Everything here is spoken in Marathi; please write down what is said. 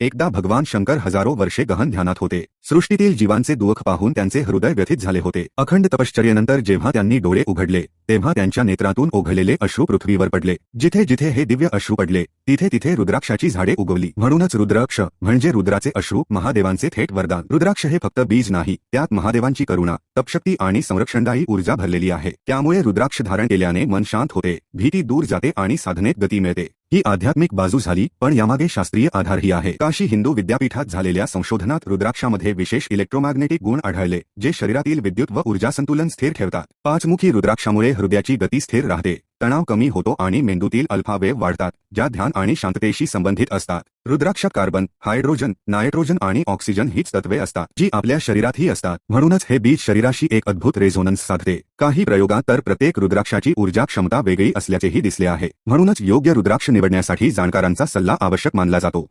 एकदा भगवान शंकर हजारो वर्षे गहन ध्यानात होते। सृष्टीतील जीवांचे दुःख पाहून त्यांचे हृदय व्यथित झाले होते। अखंड तपश्चर्येनंतर जेव्हा त्यांनी डोळे उघडले तेव्हा त्यांच्या नेत्रातून ओघळलेले अश्रू पृथ्वीवर पडले। जिथे जिथे हे दिव्य अश्रू पडले तिथे तिथे रुद्राक्षाची झाडे उगवली। म्हणूनच रुद्राक्ष म्हणजे रुद्राचे अश्रू, महादेवांचे थेट वरदान। रुद्राक्ष हे फक्त बीज नाही, त्यात महादेवांची करुणा, तपशक्ती आणि संरक्षणदायी ऊर्जा भरलेली आहे। त्यामुळे रुद्राक्ष धारण केल्याने मन शांत होते, भीती दूर जाते आणि साधनेत गती मिळते। ही आध्यात्मिक बाजू झाली, पण यामागे शास्त्रीय आधारही आहे। काशी हिंदू विद्यापीठात झालेल्या संशोधनात रुद्राक्षामध्ये विशेष इलेक्ट्रोमॅग्नेटिक गुण आढळले, जे शरीरातील विद्युत व ऊर्जा संतुलन स्थिर ठेवतात। पाचमुखी रुद्राक्षामुळे हृदयाची गती स्थिर राहते, तणाव कमी होतो आणि मेंदूतील अल्फा वेव्ह वाढतात, ज्या ध्यान आणि शांततेशी संबंधित असतात। रुद्राक्षात कार्बन, हायड्रोजन, नायट्रोजन आणि ऑक्सिजन हीच तत्वे असतात, जी आपल्या शरीरातही असतात। म्हणूनच हे बीज शरीराशी एक अद्भुत रेझोनन्स साधते। काही प्रयोगात तर प्रत्येक रुद्राक्षाची ऊर्जा क्षमता वेगळी असल्याचेही दिसले आहे। म्हणूनच योग्य रुद्राक्ष निवडण्यासाठी जाणकारांचा सल्ला आवश्यक मानला जातो।